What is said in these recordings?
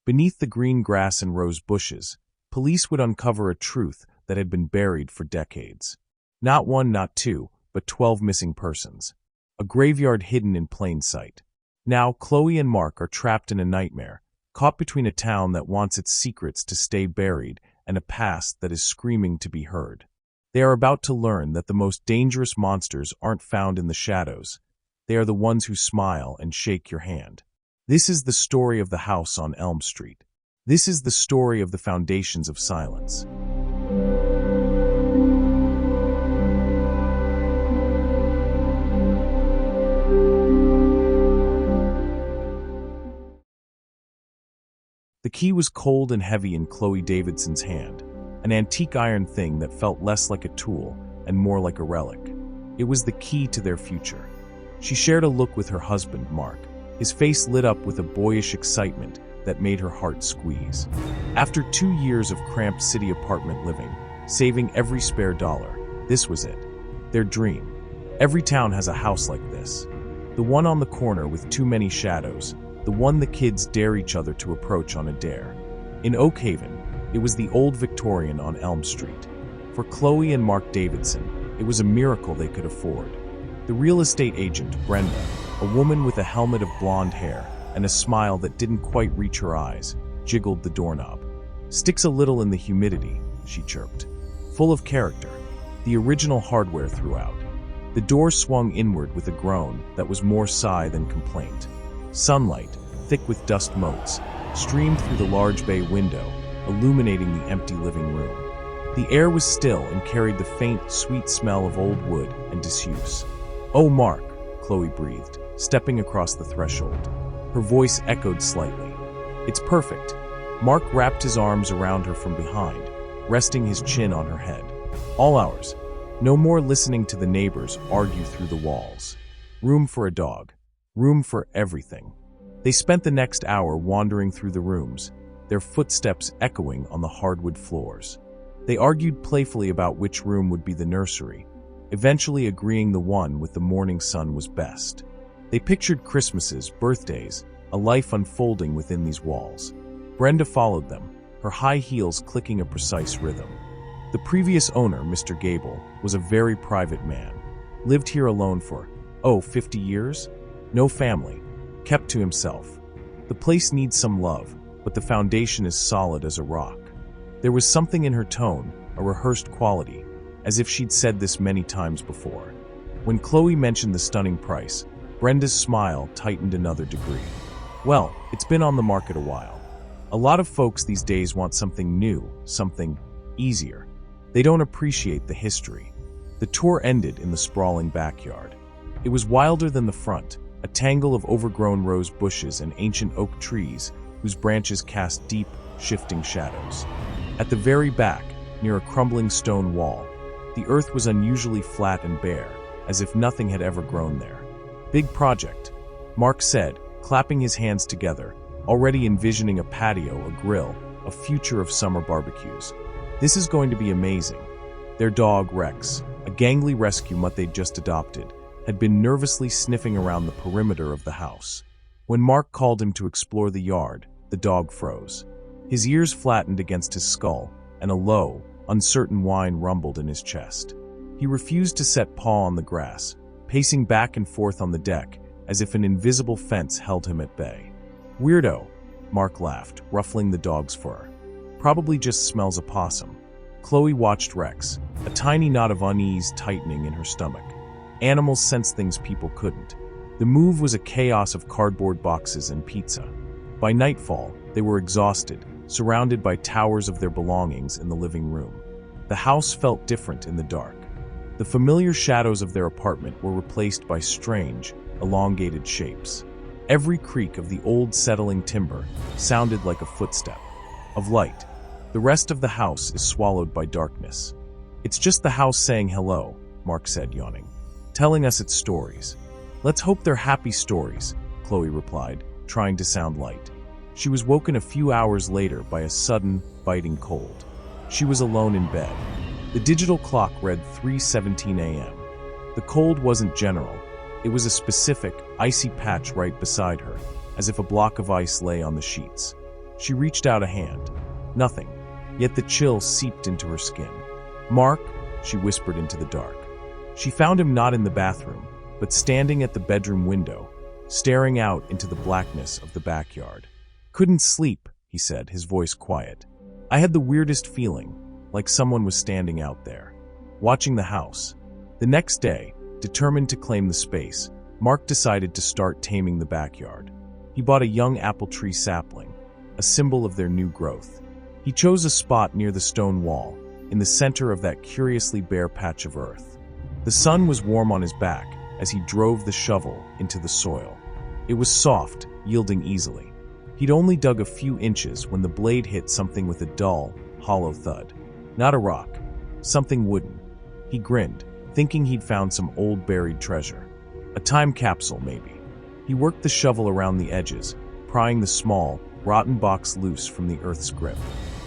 Beneath the green grass and rose bushes, police would uncover a truth that had been buried for decades. Not one, not two, but 12 missing persons. A graveyard hidden in plain sight. Now, Chloe and Mark are trapped in a nightmare, caught between a town that wants its secrets to stay buried and a past that is screaming to be heard. They are about to learn that the most dangerous monsters aren't found in the shadows. They are the ones who smile and shake your hand. This is the story of the house on Elm Street. This is the story of the foundations of silence. The key was cold and heavy in Chloe Davidson's hand, an antique iron thing that felt less like a tool and more like a relic. It was the key to their future. She shared a look with her husband, Mark. His face lit up with a boyish excitement that made her heart squeeze. After 2 years of cramped city apartment living, saving every spare dollar, this was it. Their dream. Every town has a house like this. The one on the corner with too many shadows, the one the kids dare each other to approach on a dare. In Oakhaven, it was the old Victorian on Elm Street. For Chloe and Mark Davidson, it was a miracle they could afford. The real estate agent, Brenda, a woman with a helmet of blonde hair and a smile that didn't quite reach her eyes, jiggled the doorknob. "Sticks a little in the humidity," she chirped. Full of character, the original hardware throughout. The door swung inward with a groan that was more sigh than complaint. Sunlight, thick with dust motes, streamed through the large bay window, illuminating the empty living room. The air was still and carried the faint, sweet smell of old wood and disuse. "Oh, Mark," Chloe breathed, stepping across the threshold. Her voice echoed slightly. "It's perfect." Mark wrapped his arms around her from behind, resting his chin on her head. "All ours. No more listening to the neighbors argue through the walls. Room for a dog. Room for everything." They spent the next hour wandering through the rooms, their footsteps echoing on the hardwood floors. They argued playfully about which room would be the nursery, eventually agreeing the one with the morning sun was best. They pictured Christmases, birthdays, a life unfolding within these walls. Brenda followed them, her high heels clicking a precise rhythm. The previous owner, Mr. Gable, was a very private man. Lived here alone for, 50 years? No family. Kept to himself. The place needs some love, but the foundation is solid as a rock. There was something in her tone, a rehearsed quality, as if she'd said this many times before. When Chloe mentioned the stunning price, Brenda's smile tightened another degree. "Well, it's been on the market a while. A lot of folks these days want something new, something easier. They don't appreciate the history." The tour ended in the sprawling backyard. It was wilder than the front, a tangle of overgrown rose bushes and ancient oak trees whose branches cast deep, shifting shadows. At the very back, near a crumbling stone wall, the earth was unusually flat and bare, as if nothing had ever grown there. "Big project," Mark said, clapping his hands together, already envisioning a patio, a grill, a future of summer barbecues. "This is going to be amazing." Their dog, Rex, a gangly rescue mutt they'd just adopted, had been nervously sniffing around the perimeter of the house. When Mark called him to explore the yard, the dog froze. His ears flattened against his skull, and a low, uncertain whine rumbled in his chest. He refused to set paw on the grass, pacing back and forth on the deck as if an invisible fence held him at bay. "Weirdo," Mark laughed, ruffling the dog's fur. "Probably just smells a possum." Chloe watched Rex, a tiny knot of unease tightening in her stomach. Animals sense things people couldn't. The move was a chaos of cardboard boxes and pizza. By nightfall, they were exhausted, surrounded by towers of their belongings in the living room. The house felt different in the dark. The familiar shadows of their apartment were replaced by strange, elongated shapes. Every creak of the old settling timber sounded like a footstep. Of light, the rest of the house is swallowed by darkness. "It's just the house saying hello," Mark said, yawning. "Telling us its stories." "Let's hope they're happy stories," Chloe replied, trying to sound light. She was woken a few hours later by a sudden, biting cold. She was alone in bed. The digital clock read 3:17 a.m. The cold wasn't general. It was a specific, icy patch right beside her, as if a block of ice lay on the sheets. She reached out a hand. Nothing, yet the chill seeped into her skin. "Mark," she whispered into the dark. She found him not in the bathroom, but standing at the bedroom window, staring out into the blackness of the backyard. "Couldn't sleep," he said, his voice quiet. "I had the weirdest feeling, like someone was standing out there, watching the house." The next day, determined to claim the space, Mark decided to start taming the backyard. He bought a young apple tree sapling, a symbol of their new growth. He chose a spot near the stone wall, in the center of that curiously bare patch of earth. The sun was warm on his back as he drove the shovel into the soil. It was soft, yielding easily. He'd only dug a few inches when the blade hit something with a dull, hollow thud. Not a rock, something wooden. He grinned, thinking he'd found some old buried treasure. A time capsule, maybe. He worked the shovel around the edges, prying the small, rotten box loose from the earth's grip.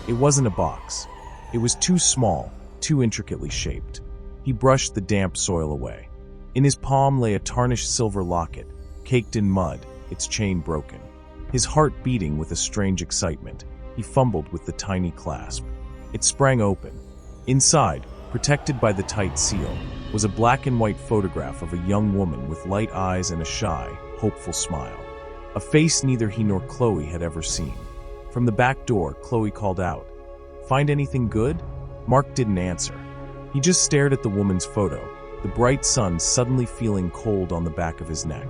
It wasn't a box. It was too small, too intricately shaped. He brushed the damp soil away. In his palm lay a tarnished silver locket, caked in mud, its chain broken. His heart beating with a strange excitement, he fumbled with the tiny clasp. It sprang open. Inside, protected by the tight seal, was a black and white photograph of a young woman with light eyes and a shy, hopeful smile. A face neither he nor Chloe had ever seen. From the back door, Chloe called out, "Find anything good?" Mark didn't answer. He just stared at the woman's photo, the bright sun suddenly feeling cold on the back of his neck.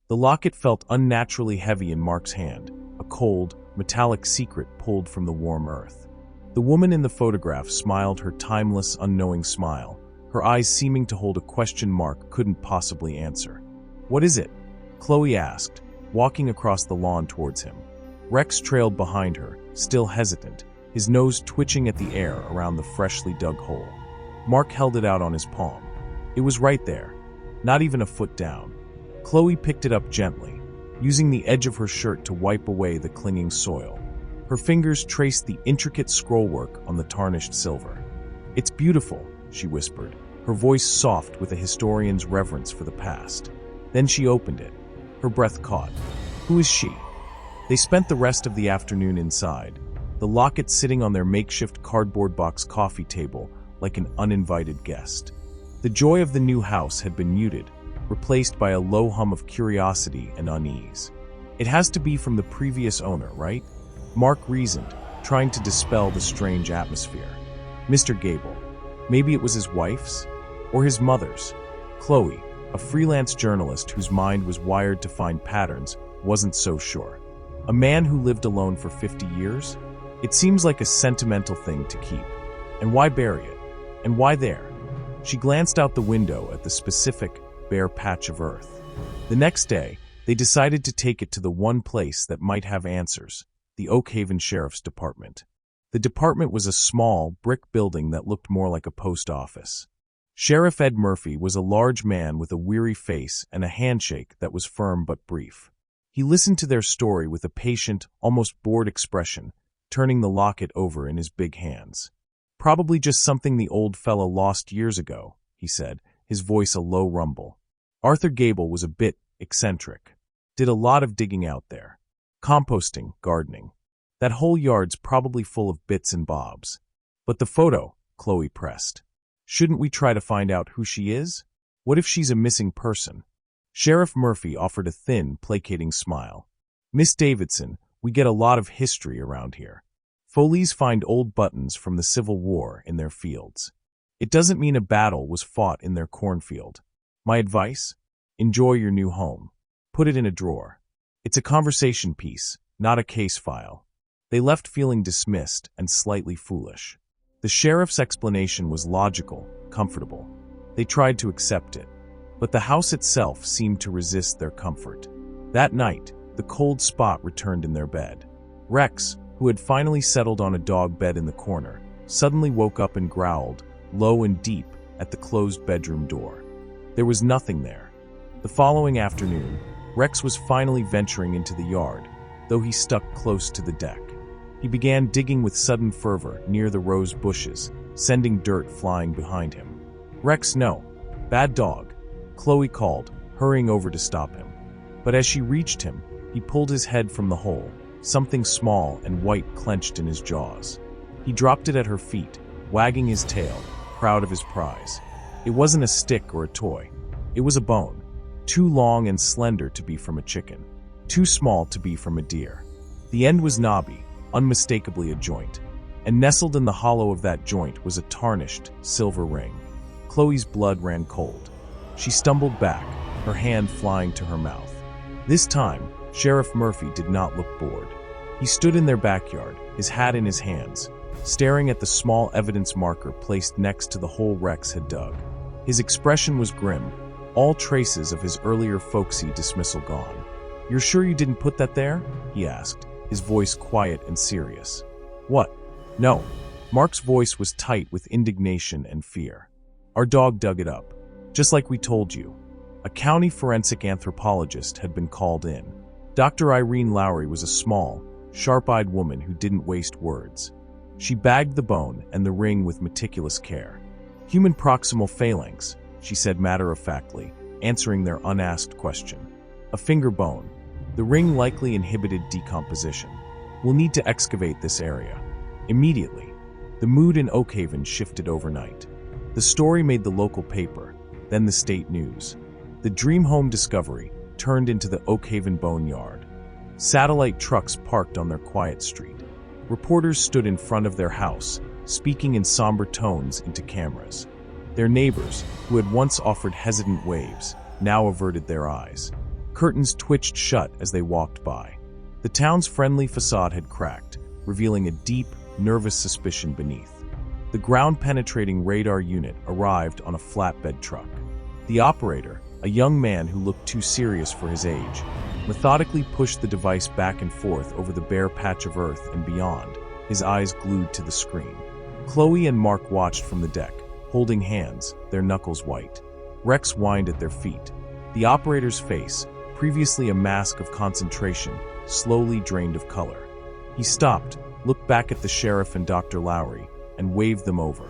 The locket felt unnaturally heavy in Mark's hand, a cold, metallic secret pulled from the warm earth. The woman in the photograph smiled her timeless, unknowing smile, her eyes seeming to hold a question Mark couldn't possibly answer. "What is it?" Chloe asked, walking across the lawn towards him. Rex trailed behind her, still hesitant, his nose twitching at the air around the freshly dug hole. Mark held it out on his palm. It was right there, not even a foot down. Chloe picked it up gently, using the edge of her shirt to wipe away the clinging soil. Her fingers traced the intricate scrollwork on the tarnished silver. "It's beautiful," she whispered, her voice soft with a historian's reverence for the past. Then she opened it. Her breath caught. Who is she? They spent the rest of the afternoon inside, the locket sitting on their makeshift cardboard box coffee table like an uninvited guest. The joy of the new house had been muted, replaced by a low hum of curiosity and unease. "It has to be from the previous owner, right?" Mark reasoned, trying to dispel the strange atmosphere. "Mr. Gable. Maybe it was his wife's? Or his mother's?" Chloe, a freelance journalist whose mind was wired to find patterns, wasn't so sure. A man who lived alone for 50 years? It seems like a sentimental thing to keep. And why bury it? And why there? She glanced out the window at the specific, bare patch of earth. The next day, they decided to take it to the one place that might have answers, the Oakhaven Sheriff's Department. The department was a small, brick building that looked more like a post office. Sheriff Ed Murphy was a large man with a weary face and a handshake that was firm but brief. He listened to their story with a patient, almost bored expression, turning the locket over in his big hands. "Probably just something the old fellow lost years ago," he said, his voice a low rumble. Arthur Gable was a bit eccentric. Did a lot of digging out there. Composting, gardening. That whole yard's probably full of bits and bobs. "But the photo," Chloe pressed. "Shouldn't we try to find out who she is? What if she's a missing person?" Sheriff Murphy offered a thin, placating smile. "Miss Davidson, we get a lot of history around here. Foleys find old buttons from the Civil War in their fields. It doesn't mean a battle was fought in their cornfield. My advice? Enjoy your new home. Put it in a drawer. It's a conversation piece, not a case file." They left feeling dismissed and slightly foolish. The sheriff's explanation was logical, comfortable. They tried to accept it. But the house itself seemed to resist their comfort. That night, the cold spot returned in their bed. Rex, who had finally settled on a dog bed in the corner, suddenly woke up and growled, low and deep, at the closed bedroom door. There was nothing there. The following afternoon, Rex was finally venturing into the yard, though he stuck close to the deck. He began digging with sudden fervor near the rose bushes, sending dirt flying behind him. "Rex, no. Bad dog. Chloe called, hurrying over to stop him. But as she reached him, he pulled his head from the hole, something small and white clenched in his jaws. He dropped it at her feet, wagging his tail, proud of his prize. It wasn't a stick or a toy. It was a bone, too long and slender to be from a chicken, too small to be from a deer. The end was knobby, unmistakably a joint, and nestled in the hollow of that joint was a tarnished, silver ring. Chloe's blood ran cold. She stumbled back, her hand flying to her mouth. This time, Sheriff Murphy did not look bored. He stood in their backyard, his hat in his hands, staring at the small evidence marker placed next to the hole Rex had dug. His expression was grim, all traces of his earlier folksy dismissal gone. "You're sure you didn't put that there?" he asked, his voice quiet and serious. "What? No." Mark's voice was tight with indignation and fear. "Our dog dug it up, just like we told you." A county forensic anthropologist had been called in. Dr. Irene Lowry was a small, sharp-eyed woman who didn't waste words. She bagged the bone and the ring with meticulous care. "Human proximal phalanx," she said matter-of-factly, answering their unasked question. "A finger bone. The ring likely inhibited decomposition. We'll need to excavate this area." Immediately, the mood in Oakhaven shifted overnight. The story made the local paper, then the state news. The dream home discovery turned into the Oakhaven Boneyard. Satellite trucks parked on their quiet street. Reporters stood in front of their house, speaking in somber tones into cameras. Their neighbors, who had once offered hesitant waves, now averted their eyes. Curtains twitched shut as they walked by. The town's friendly facade had cracked, revealing a deep, nervous suspicion beneath. The ground-penetrating radar unit arrived on a flatbed truck. The operator, a young man who looked too serious for his age, methodically pushed the device back and forth over the bare patch of earth and beyond, his eyes glued to the screen. Chloe and Mark watched from the deck, holding hands, their knuckles white. Rex whined at their feet. The operator's face, previously a mask of concentration, slowly drained of color. He stopped, looked back at the sheriff and Dr. Lowry, and waved them over.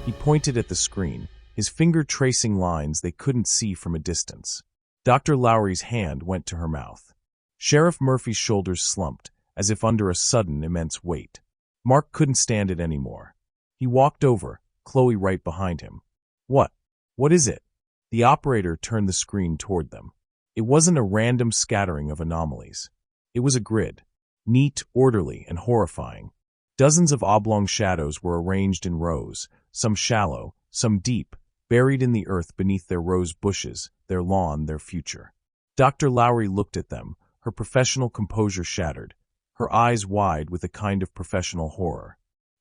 He pointed at the screen, his finger tracing lines they couldn't see from a distance. Dr. Lowry's hand went to her mouth. Sheriff Murphy's shoulders slumped, as if under a sudden immense weight. Mark couldn't stand it anymore. He walked over, Chloe right behind him. "What? What is it?" The operator turned the screen toward them. It wasn't a random scattering of anomalies. It was a grid, neat, orderly, and horrifying. Dozens of oblong shadows were arranged in rows, some shallow, some deep, buried in the earth beneath their rose bushes, their lawn, their future. Dr. Lowry looked at them, her professional composure shattered, her eyes wide with a kind of professional horror.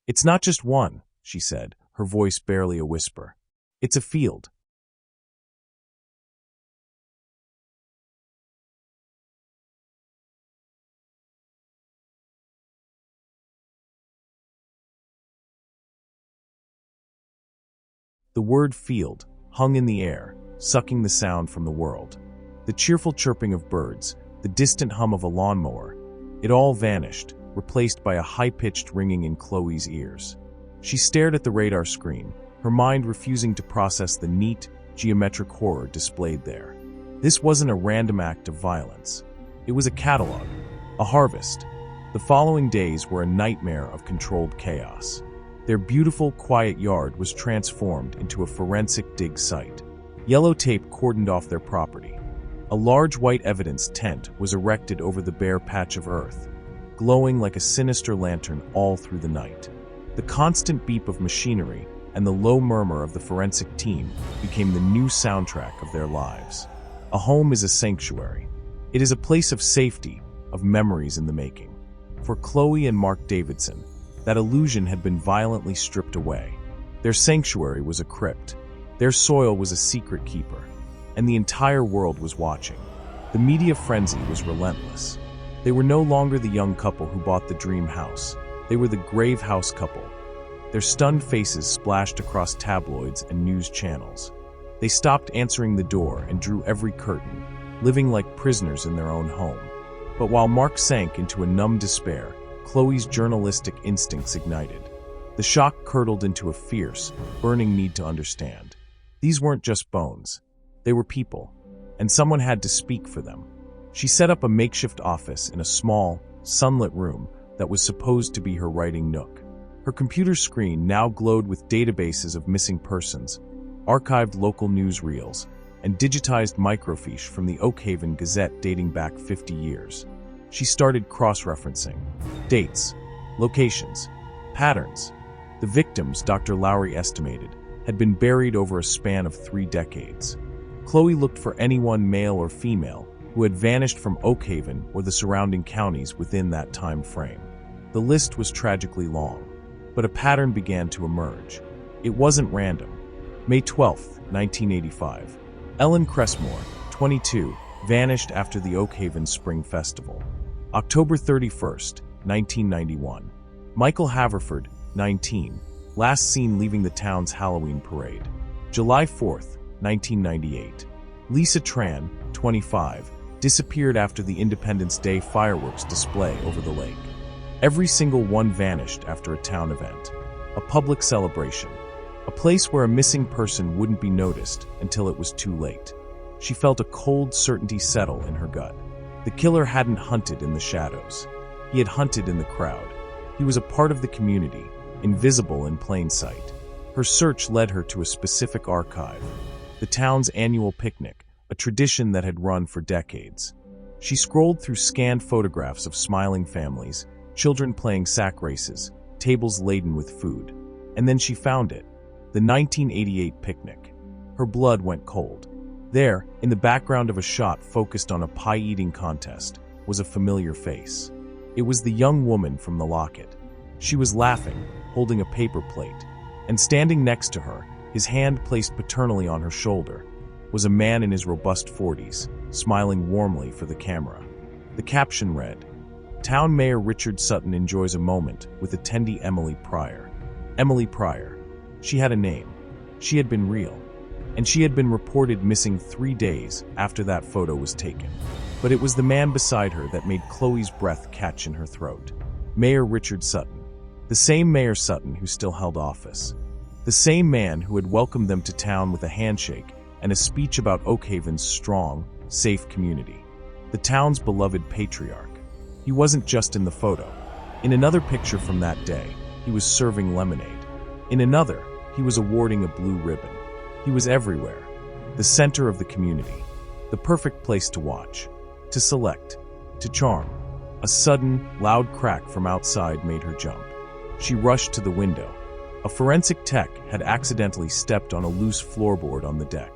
"It's not just one," she said, her voice barely a whisper. "It's a field." The word field hung in the air, sucking the sound from the world. The cheerful chirping of birds, the distant hum of a lawnmower, it all vanished, replaced by a high-pitched ringing in Chloe's ears. She stared at the radar screen, her mind refusing to process the neat, geometric horror displayed there. This wasn't a random act of violence. It was a catalog, a harvest. The following days were a nightmare of controlled chaos. Their beautiful, quiet yard was transformed into a forensic dig site. Yellow tape cordoned off their property. A large white evidence tent was erected over the bare patch of earth, glowing like a sinister lantern all through the night. The constant beep of machinery and the low murmur of the forensic team became the new soundtrack of their lives. A home is a sanctuary. It is a place of safety, of memories in the making. For Chloe and Mark Davidson, that illusion had been violently stripped away. Their sanctuary was a crypt. Their soil was a secret keeper. And the entire world was watching. The media frenzy was relentless. They were no longer the young couple who bought the dream house. They were the grave house couple. Their stunned faces splashed across tabloids and news channels. They stopped answering the door and drew every curtain, living like prisoners in their own home. But while Mark sank into a numb despair, Chloe's journalistic instincts ignited. The shock curdled into a fierce, burning need to understand. These weren't just bones. They were people, and someone had to speak for them. She set up a makeshift office in a small, sunlit room that was supposed to be her writing nook. Her computer screen now glowed with databases of missing persons, archived local newsreels, and digitized microfiche from the Oakhaven Gazette dating back 50 years. She started cross-referencing dates, locations, patterns. The victims, Dr. Lowry estimated, had been buried over a span of 3 decades. Chloe looked for anyone, male or female, who had vanished from Oakhaven or the surrounding counties within that time frame. The list was tragically long, but a pattern began to emerge. It wasn't random. May 12, 1985. Ellen Cressmore, 22, vanished after the Oakhaven Spring Festival. October 31st, 1991. Michael Haverford, 19, last seen leaving the town's Halloween parade. July 4th, 1998. Lisa Tran, 25, disappeared after the Independence Day fireworks display over the lake. Every single one vanished after a town event, a public celebration, a place where a missing person wouldn't be noticed until it was too late. She felt a cold certainty settle in her gut. The killer hadn't hunted in the shadows. He had hunted in the crowd. He was a part of the community, invisible in plain sight. Her search led her to a specific archive, the town's annual picnic, a tradition that had run for decades. She scrolled through scanned photographs of smiling families, children playing sack races, tables laden with food. And then she found it, the 1988 picnic. Her blood went cold. There, in the background of a shot focused on a pie-eating contest, was a familiar face. It was the young woman from the locket. She was laughing, holding a paper plate, and standing next to her, his hand placed paternally on her shoulder, was a man in his robust 40s, smiling warmly for the camera. The caption read, "Town Mayor Richard Sutton enjoys a moment with attendee Emily Pryor." Emily Pryor. She had a name. She had been real. And she had been reported missing 3 days after that photo was taken. But it was the man beside her that made Chloe's breath catch in her throat. Mayor Richard Sutton. The same Mayor Sutton who still held office. The same man who had welcomed them to town with a handshake and a speech about Oakhaven's strong, safe community. The town's beloved patriarch. He wasn't just in the photo. In another picture from that day, he was serving lemonade. In another, he was awarding a blue ribbon. He was everywhere, the center of the community, the perfect place to watch, to select, to charm. A sudden, loud crack from outside made her jump. She rushed to the window. A forensic tech had accidentally stepped on a loose floorboard on the deck.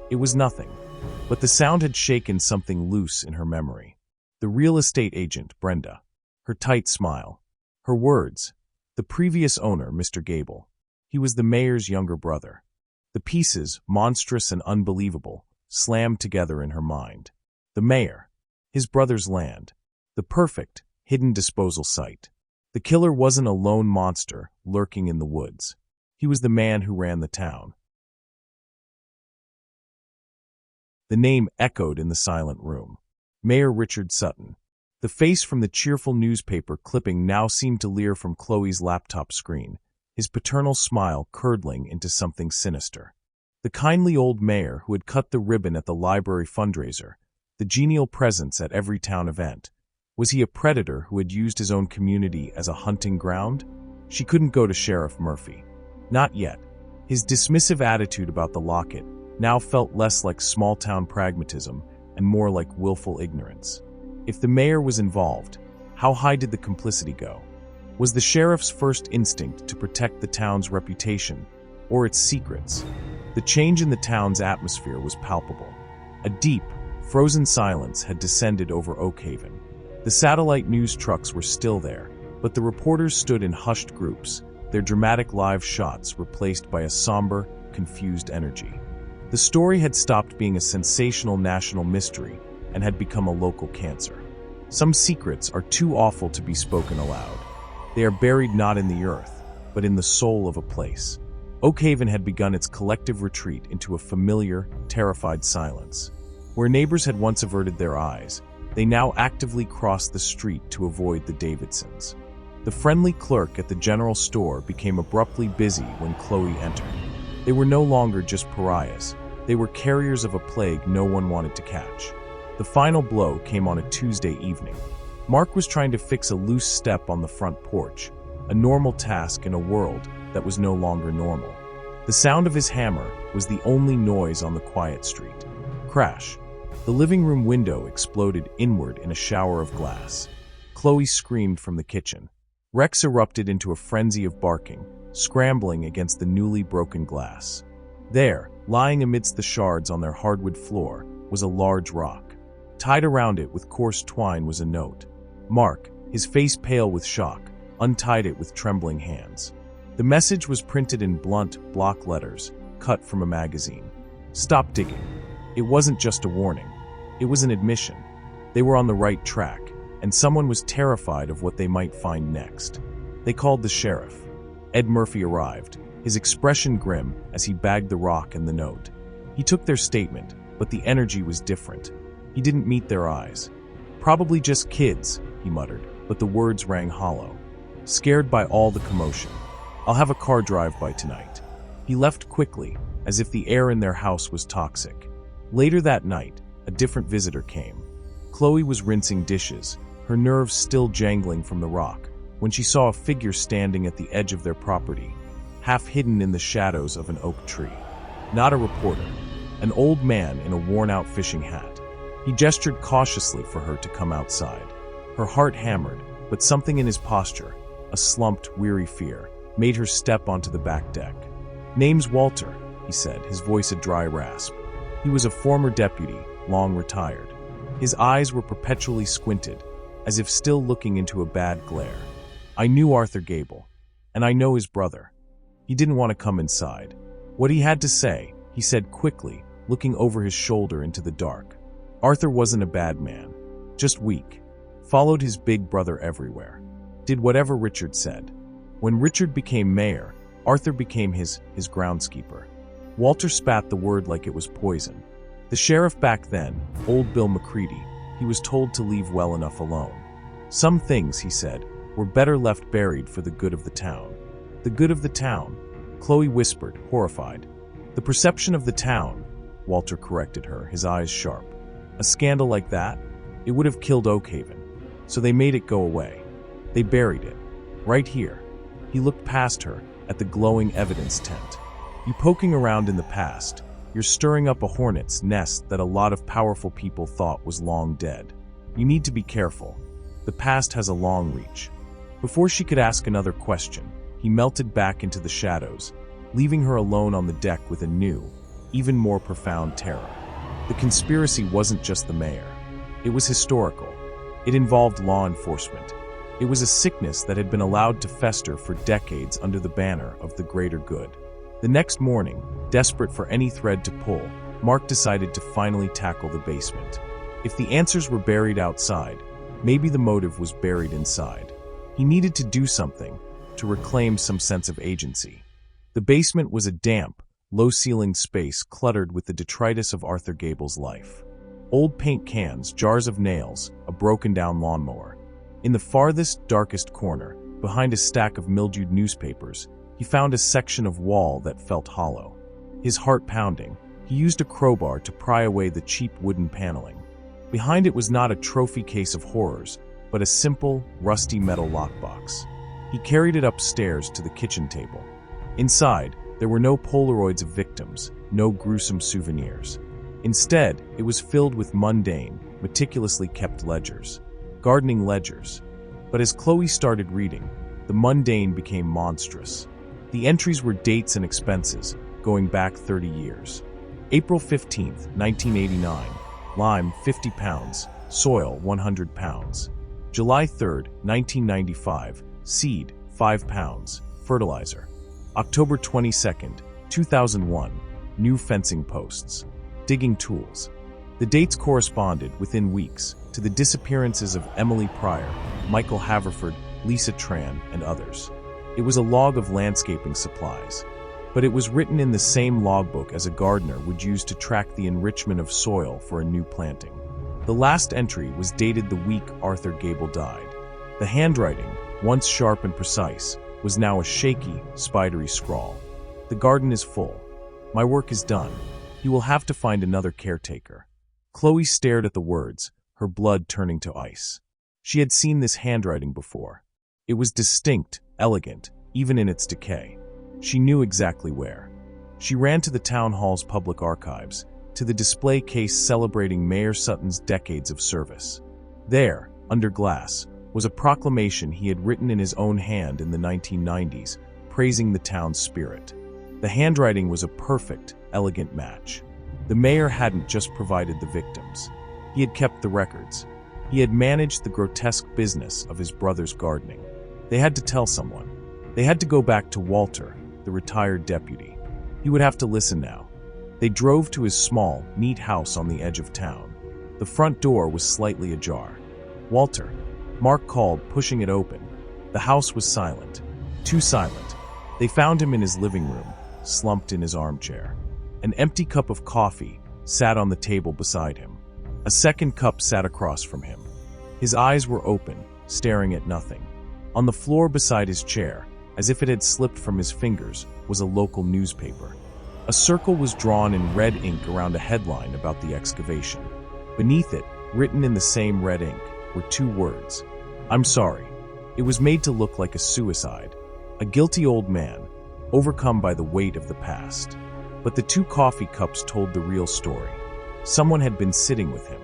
It was nothing, but the sound had shaken something loose in her memory. The real estate agent, Brenda. Her tight smile. Her words. The previous owner, Mr. Gable. He was the mayor's younger brother. The pieces, monstrous and unbelievable, slammed together in her mind. The mayor. His brother's land. The perfect, hidden disposal site. The killer wasn't a lone monster lurking in the woods. He was the man who ran the town. The name echoed in the silent room. Mayor Richard Sutton. The face from the cheerful newspaper clipping now seemed to leer from Chloe's laptop screen, his paternal smile curdling into something sinister. The kindly old mayor who had cut the ribbon at the library fundraiser, the genial presence at every town event. Was he a predator who had used his own community as a hunting ground? She couldn't go to Sheriff Murphy. Not yet. His dismissive attitude about the locket now felt less like small-town pragmatism and more like willful ignorance. If the mayor was involved, how high did the complicity go? Was the sheriff's first instinct to protect the town's reputation or its secrets? The change in the town's atmosphere was palpable. A deep, frozen silence had descended over Oakhaven. The satellite news trucks were still there, but the reporters stood in hushed groups, their dramatic live shots replaced by a somber, confused energy. The story had stopped being a sensational national mystery and had become a local cancer. Some secrets are too awful to be spoken aloud. They are buried not in the earth, but in the soul of a place. Oakhaven had begun its collective retreat into a familiar, terrified silence. Where neighbors had once averted their eyes, they now actively crossed the street to avoid the Davidsons. The friendly clerk at the general store became abruptly busy when Chloe entered. They were no longer just pariahs. They were carriers of a plague no one wanted to catch. The final blow came on a Tuesday evening. Mark was trying to fix a loose step on the front porch, a normal task in a world that was no longer normal. The sound of his hammer was the only noise on the quiet street. Crash. The living room window exploded inward in a shower of glass. Chloe screamed from the kitchen. Rex erupted into a frenzy of barking, scrambling against the newly broken glass. There, lying amidst the shards on their hardwood floor, was a large rock. Tied around it with coarse twine was a note. Mark, his face pale with shock, untied it with trembling hands. The message was printed in blunt, block letters, cut from a magazine. Stop digging. It wasn't just a warning. It was an admission. They were on the right track, and someone was terrified of what they might find next. They called the sheriff. Ed Murphy arrived, his expression grim as he bagged the rock and the note. He took their statement, but the energy was different. He didn't meet their eyes. Probably just kids, he muttered, but the words rang hollow. Scared by all the commotion. I'll have a car drive-by tonight. He left quickly, as if the air in their house was toxic. Later that night, a different visitor came. Chloe was rinsing dishes, her nerves still jangling from the rock, when she saw a figure standing at the edge of their property, half hidden in the shadows of an oak tree. Not a reporter, an old man in a worn-out fishing hat. He gestured cautiously for her to come outside. Her heart hammered, but something in his posture, a slumped, weary fear, made her step onto the back deck. Name's Walter, he said, his voice a dry rasp. He was a former deputy, long retired. His eyes were perpetually squinted, as if still looking into a bad glare. I knew Arthur Gable, and I know his brother. He didn't want to come inside. What he had to say, he said quickly, looking over his shoulder into the dark. Arthur wasn't a bad man, just weak. Followed his big brother everywhere. Did whatever Richard said. When Richard became mayor, Arthur became his groundskeeper. Walter spat the word like it was poison. The sheriff back then, old Bill McCready, he was told to leave well enough alone. Some things, he said, were better left buried for the good of the town. The good of the town, Chloe whispered, horrified. The perception of the town, Walter corrected her, his eyes sharp. A scandal like that? It would have killed Oakhaven. So they made it go away. They buried it. Right here. He looked past her, at the glowing evidence tent. You poking around in the past, you're stirring up a hornet's nest that a lot of powerful people thought was long dead. You need to be careful. The past has a long reach. Before she could ask another question, he melted back into the shadows, leaving her alone on the deck with a new, even more profound terror. The conspiracy wasn't just the mayor. It was historical. It involved law enforcement. It was a sickness that had been allowed to fester for decades under the banner of the greater good. The next morning, desperate for any thread to pull, Mark decided to finally tackle the basement. If the answers were buried outside, maybe the motive was buried inside. He needed to do something to reclaim some sense of agency. The basement was a damp, low-ceilinged space cluttered with the detritus of Arthur Gable's life. Old paint cans, jars of nails, a broken-down lawnmower. In the farthest, darkest corner, behind a stack of mildewed newspapers, he found a section of wall that felt hollow. His heart pounding, he used a crowbar to pry away the cheap wooden paneling. Behind it was not a trophy case of horrors, but a simple, rusty metal lockbox. He carried it upstairs to the kitchen table. Inside, there were no Polaroids of victims, no gruesome souvenirs. Instead, it was filled with mundane, meticulously kept ledgers. Gardening ledgers. But as Chloe started reading, the mundane became monstrous. The entries were dates and expenses, going back 30 years. April 15, 1989, lime 50 pounds, soil 100 pounds. July 3, 1995, seed 5 pounds, fertilizer. October 22, 2001, new fencing posts. Digging tools. The dates corresponded, within weeks, to the disappearances of Emily Pryor, Michael Haverford, Lisa Tran, and others. It was a log of landscaping supplies, but it was written in the same logbook as a gardener would use to track the enrichment of soil for a new planting. The last entry was dated the week Arthur Gable died. The handwriting, once sharp and precise, was now a shaky, spidery scrawl. The garden is full. My work is done. He will have to find another caretaker. Chloe stared at the words, her blood turning to ice. She had seen this handwriting before. It was distinct, elegant, even in its decay. She knew exactly where. She ran to the town hall's public archives, to the display case celebrating Mayor Sutton's decades of service. There, under glass, was a proclamation he had written in his own hand in the 1990s, praising the town's spirit. The handwriting was a perfect, elegant match. The mayor hadn't just provided the victims. He had kept the records. He had managed the grotesque business of his brother's gardening. They had to tell someone. They had to go back to Walter, the retired deputy. He would have to listen now. They drove to his small, neat house on the edge of town. The front door was slightly ajar. "Walter," Mark called, pushing it open. The house was silent. Too silent. They found him in his living room, slumped in his armchair. An empty cup of coffee sat on the table beside him. A second cup sat across from him. His eyes were open, staring at nothing. On the floor beside his chair, as if it had slipped from his fingers, was a local newspaper. A circle was drawn in red ink around a headline about the excavation. Beneath it, written in the same red ink, were two words: "I'm sorry." It was made to look like a suicide, a guilty old man, overcome by the weight of the past. But the two coffee cups told the real story. Someone had been sitting with him.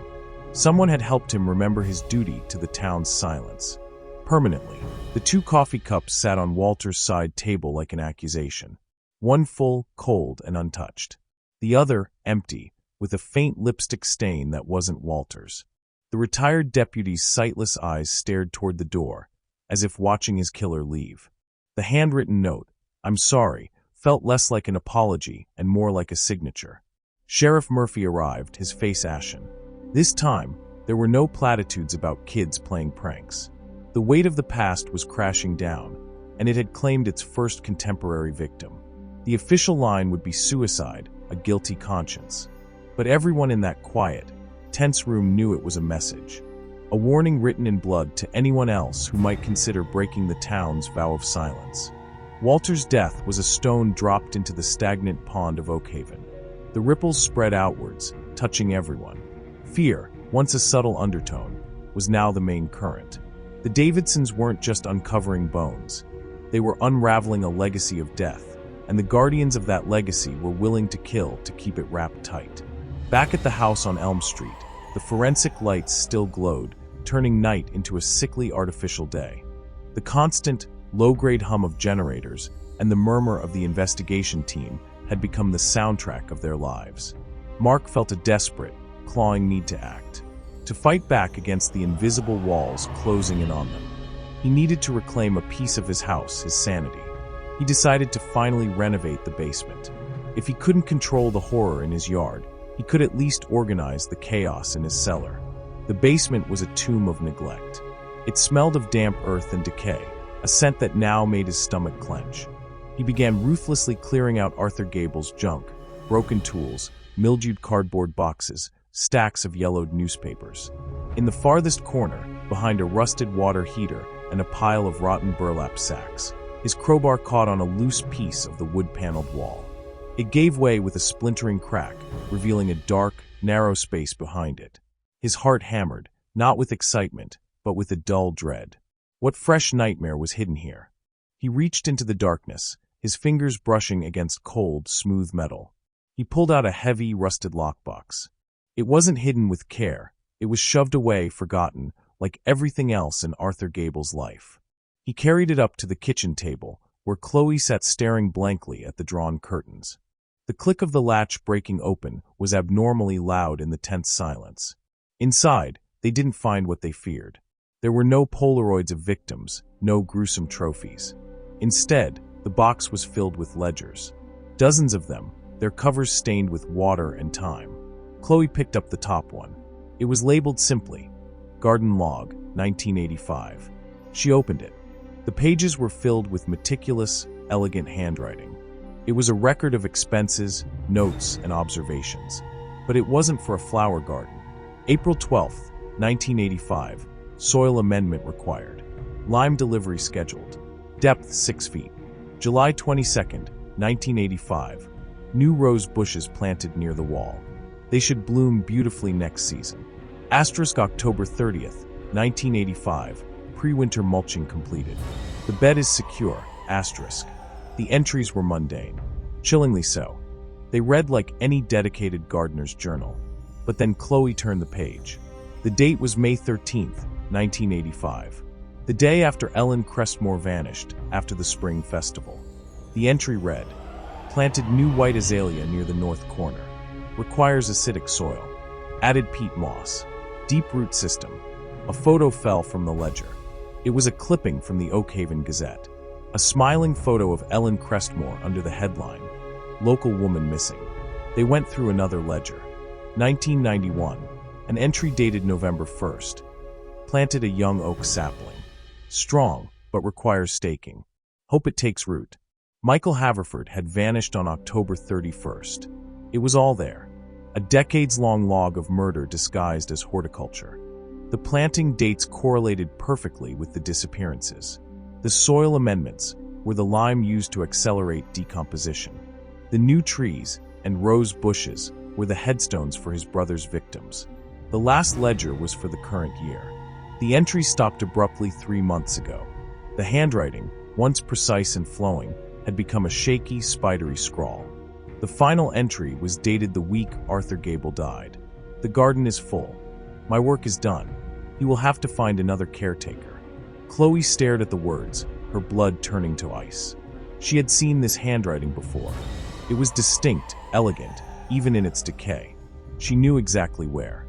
Someone had helped him remember his duty to the town's silence. Permanently, the two coffee cups sat on Walter's side table like an accusation. One full, cold, and untouched. The other, empty, with a faint lipstick stain that wasn't Walter's. The retired deputy's sightless eyes stared toward the door, as if watching his killer leave. The handwritten note, "I'm sorry," felt less like an apology and more like a signature. Sheriff Murphy arrived, his face ashen. This time, there were no platitudes about kids playing pranks. The weight of the past was crashing down, and it had claimed its first contemporary victim. The official line would be suicide, a guilty conscience. But everyone in that quiet, tense room knew it was a message. A warning written in blood to anyone else who might consider breaking the town's vow of silence. Walter's death was a stone dropped into the stagnant pond of Oakhaven. The ripples spread outwards, touching everyone. Fear, once a subtle undertone, was now the main current. The Davidsons weren't just uncovering bones. They were unraveling a legacy of death, and the guardians of that legacy were willing to kill to keep it wrapped tight. Back at the house on Elm Street, the forensic lights still glowed, turning night into a sickly artificial day. The constant, low-grade hum of generators and the murmur of the investigation team had become the soundtrack of their lives. Mark felt a desperate, clawing need to act, to fight back against the invisible walls closing in on them. He needed to reclaim a piece of his house, his sanity. He decided to finally renovate the basement. If he couldn't control the horror in his yard, he could at least organize the chaos in his cellar. The basement was a tomb of neglect. It smelled of damp earth and decay, a scent that now made his stomach clench. He began ruthlessly clearing out Arthur Gable's junk, broken tools, mildewed cardboard boxes, stacks of yellowed newspapers. In the farthest corner, behind a rusted water heater and a pile of rotten burlap sacks, his crowbar caught on a loose piece of the wood-paneled wall. It gave way with a splintering crack, revealing a dark, narrow space behind it. His heart hammered, not with excitement, but with a dull dread. What fresh nightmare was hidden here? He reached into the darkness, his fingers brushing against cold, smooth metal. He pulled out a heavy, rusted lockbox. It wasn't hidden with care. It was shoved away, forgotten, like everything else in Arthur Gable's life. He carried it up to the kitchen table, where Chloe sat staring blankly at the drawn curtains. The click of the latch breaking open was abnormally loud in the tense silence. Inside, they didn't find what they feared. There were no Polaroids of victims, no gruesome trophies. Instead, the box was filled with ledgers. Dozens of them, their covers stained with water and time. Chloe picked up the top one. It was labeled simply, Garden Log, 1985. She opened it. The pages were filled with meticulous, elegant handwriting. It was a record of expenses, notes, and observations. But it wasn't for a flower garden. April 12, 1985. Soil amendment required. Lime delivery scheduled. Depth 6 feet. July 22, 1985. New rose bushes planted near the wall. They should bloom beautifully next season. October 30th, 1985. Pre-winter mulching completed. The bed is secure. The entries were mundane. Chillingly so. They read like any dedicated gardener's journal. But then Chloe turned the page. The date was May 13th, 1985. The day after Ellen Crestmore vanished after the spring festival. The entry read, planted new white azalea near the north corner. Requires acidic soil. Added peat moss. Deep root system. A photo fell from the ledger. It was a clipping from the Oakhaven Gazette. A smiling photo of Ellen Crestmore under the headline, Local Woman Missing. They went through another ledger. 1991. An entry dated November 1st. Planted a young oak sapling. Strong, but requires staking. Hope it takes root. Michael Haverford had vanished on October 31st. It was all there. A decades-long log of murder disguised as horticulture. The planting dates correlated perfectly with the disappearances. The soil amendments were the lime used to accelerate decomposition. The new trees and rose bushes were the headstones for his brother's victims. The last ledger was for the current year. The entry stopped abruptly 3 months ago. The handwriting, once precise and flowing, had become a shaky, spidery scrawl. The final entry was dated the week Arthur Gable died. The garden is full. My work is done. You will have to find another caretaker. Chloe stared at the words, her blood turning to ice. She had seen this handwriting before. It was distinct, elegant, even in its decay. She knew exactly where.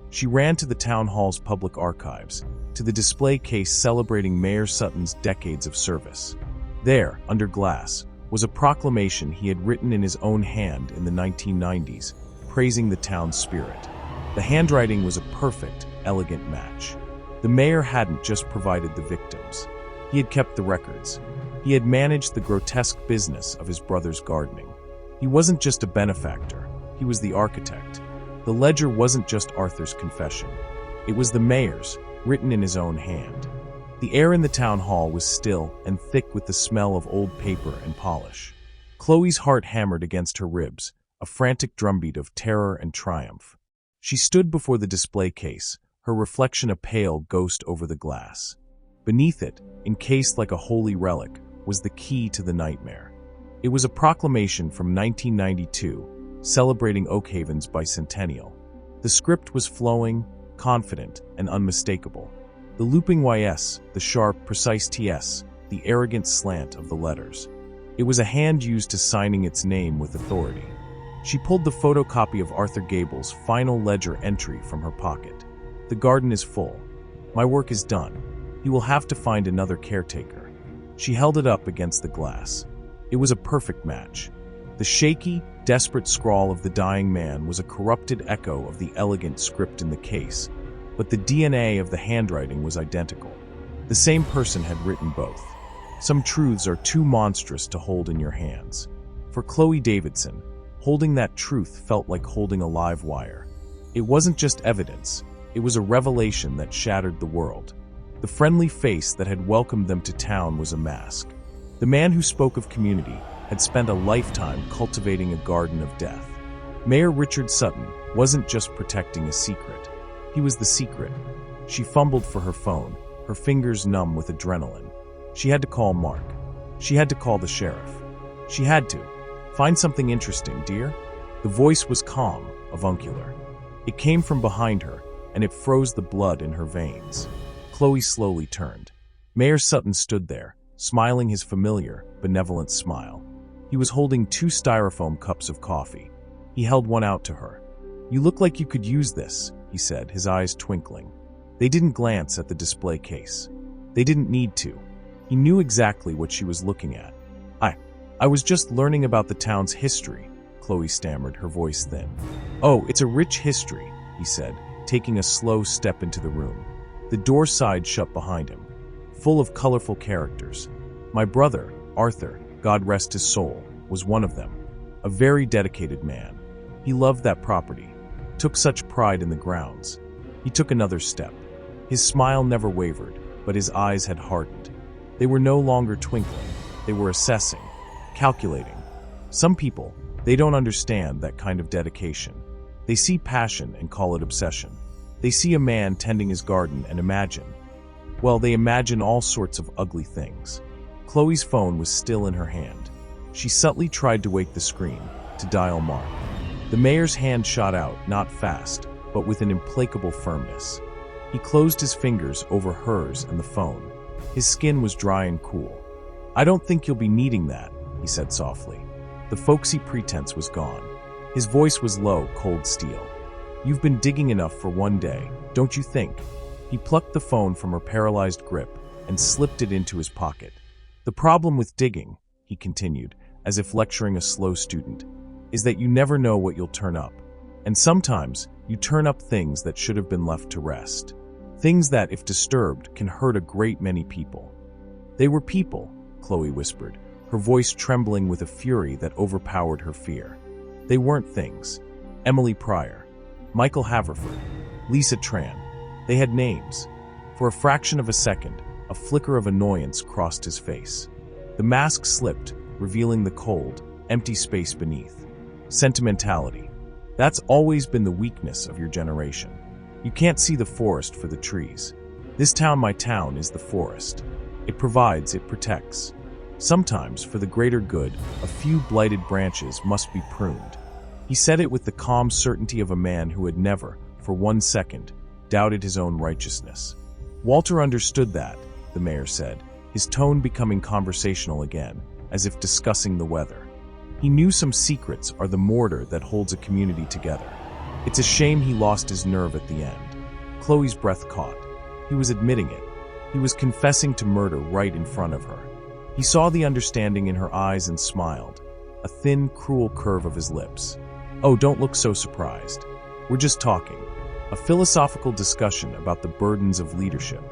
She ran to the town hall's public archives, to the display case celebrating Mayor Sutton's decades of service. There, under glass, was a proclamation he had written in his own hand in the 1990s, praising the town's spirit. The handwriting was a perfect, elegant match. The mayor hadn't just provided the victims. He had kept the records. He had managed the grotesque business of his brother's gardening. He wasn't just a benefactor, he was the architect. The ledger wasn't just Arthur's confession. It was the mayor's, written in his own hand. The air in the town hall was still and thick with the smell of old paper and polish. Chloe's heart hammered against her ribs, a frantic drumbeat of terror and triumph. She stood before the display case, her reflection a pale ghost over the glass. Beneath it, encased like a holy relic, was the key to the nightmare. It was a proclamation from 1992, celebrating Oakhaven's bicentennial. The script was flowing, confident, and unmistakable. The looping YS, the sharp, precise TS, the arrogant slant of the letters. It was a hand used to signing its name with authority. She pulled the photocopy of Arthur Gable's final ledger entry from her pocket. The garden is full. My work is done. You will have to find another caretaker. She held it up against the glass. It was a perfect match. The shaky, desperate scrawl of the dying man was a corrupted echo of the elegant script in the case, but the DNA of the handwriting was identical. The same person had written both. Some truths are too monstrous to hold in your hands. For Chloe Davidson, holding that truth felt like holding a live wire. It wasn't just evidence, it was a revelation that shattered the world. The friendly face that had welcomed them to town was a mask. The man who spoke of community had spent a lifetime cultivating a garden of death. Mayor Richard Sutton wasn't just protecting a secret. He was the secret. She fumbled for her phone, her fingers numb with adrenaline. She had to call Mark. She had to call the sheriff. She had to. Find something interesting, dear? The voice was calm, avuncular. It came from behind her, and it froze the blood in her veins. Chloe slowly turned. Mayor Sutton stood there, smiling his familiar, benevolent smile. He was holding 2 styrofoam cups of coffee. He held one out to her. "You look like you could use this," he said, his eyes twinkling. They didn't glance at the display case. They didn't need to. He knew exactly what she was looking at. I was just learning about the town's history," Chloe stammered, her voice thin. "Oh, it's a rich history," he said, taking a slow step into the room. The door side shut behind him, full of colorful characters. My brother, Arthur, God rest his soul, was one of them. A very dedicated man. He loved that property, took such pride in the grounds. He took another step. His smile never wavered, but his eyes had hardened. They were no longer twinkling. They were assessing, calculating. Some people, They don't understand that kind of dedication. They see passion and call it obsession. They see a man tending his garden and they imagine all sorts of ugly things. Chloe's phone was still in her hand. She subtly tried to wake the screen, to dial Mark. The mayor's hand shot out, not fast, but with an implacable firmness. He closed his fingers over hers and the phone. His skin was dry and cool. "I don't think you'll be needing that," he said softly. The folksy pretense was gone. His voice was low, cold steel. "You've been digging enough for one day, don't you think?" He plucked the phone from her paralyzed grip and slipped it into his pocket. "The problem with digging," he continued, as if lecturing a slow student, "is that you never know what you'll turn up. And sometimes you turn up things that should have been left to rest. Things that, if disturbed, can hurt a great many people." "They were people," Chloe whispered, her voice trembling with a fury that overpowered her fear. "They weren't things. Emily Pryor, Michael Haverford, Lisa Tran. They had names." For a fraction of a second, a flicker of annoyance crossed his face. The mask slipped, revealing the cold, empty space beneath. "Sentimentality. That's always been the weakness of your generation. You can't see the forest for the trees. This town, my town, is the forest. It provides, it protects. Sometimes, for the greater good, a few blighted branches must be pruned." He said it with the calm certainty of a man who had never, for 1 second, doubted his own righteousness. "Walter understood that," the mayor said, his tone becoming conversational again, as if discussing the weather. "He knew some secrets are the mortar that holds a community together. It's a shame he lost his nerve at the end." Chloe's breath caught. He was admitting it. He was confessing to murder right in front of her. He saw the understanding in her eyes and smiled, a thin, cruel curve of his lips. "Oh, don't look so surprised. We're just talking. A philosophical discussion about the burdens of leadership.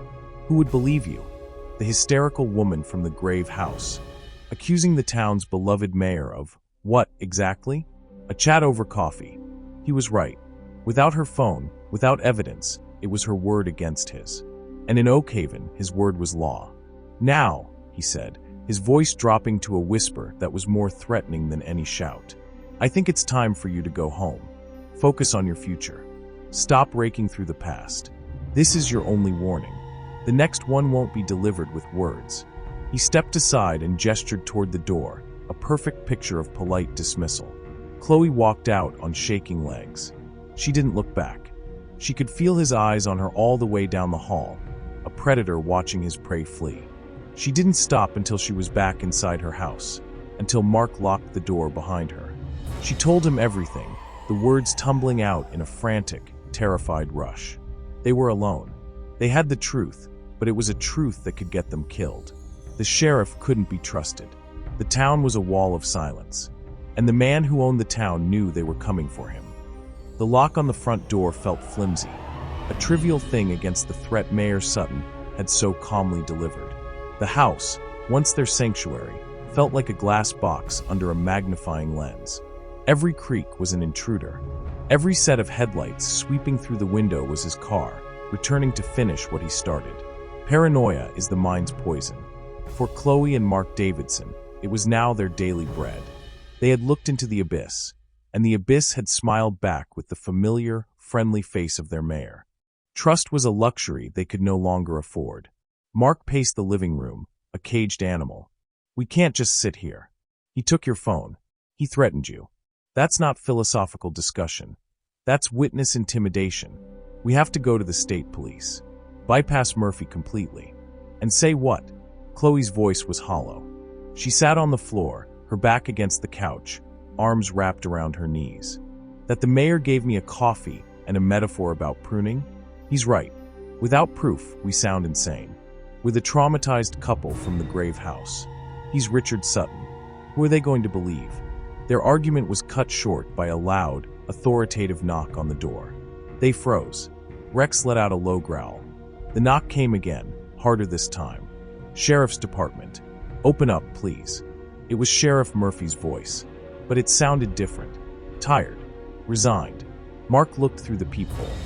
Who would believe you? The hysterical woman from the grave house, accusing the town's beloved mayor of, what, exactly? A chat over coffee." He was right. Without her phone, without evidence, it was her word against his. And in Oakhaven, his word was law. "Now," he said, his voice dropping to a whisper that was more threatening than any shout, "I think it's time for you to go home. Focus on your future. Stop raking through the past. This is your only warning. The next one won't be delivered with words." He stepped aside and gestured toward the door, a perfect picture of polite dismissal. Chloe walked out on shaking legs. She didn't look back. She could feel his eyes on her all the way down the hall, a predator watching his prey flee. She didn't stop until she was back inside her house, until Mark locked the door behind her. She told him everything, the words tumbling out in a frantic, terrified rush. They were alone. They had the truth, but it was a truth that could get them killed. The sheriff couldn't be trusted. The town was a wall of silence, and the man who owned the town knew they were coming for him. The lock on the front door felt flimsy, a trivial thing against the threat Mayor Sutton had so calmly delivered. The house, once their sanctuary, felt like a glass box under a magnifying lens. Every creak was an intruder. Every set of headlights sweeping through the window was his car, returning to finish what he started. Paranoia is the mind's poison. For Chloe and Mark Davidson, it was now their daily bread. They had looked into the abyss, and the abyss had smiled back with the familiar, friendly face of their mayor. Trust was a luxury they could no longer afford. Mark paced the living room, a caged animal. "We can't just sit here. He took your phone. He threatened you. That's not philosophical discussion. That's witness intimidation. We have to go to the state police. Bypass Murphy completely." "And say what?" Chloe's voice was hollow. She sat on the floor, her back against the couch, arms wrapped around her knees. "That the mayor gave me a coffee and a metaphor about pruning? He's right. Without proof, we sound insane. With a traumatized couple from the grave house. He's Richard Sutton. Who are they going to believe?" Their argument was cut short by a loud, authoritative knock on the door. They froze. Rex let out a low growl. The knock came again, harder this time. "Sheriff's Department. Open up, please." It was Sheriff Murphy's voice, but it sounded different. Tired. Resigned. Mark looked through the peephole.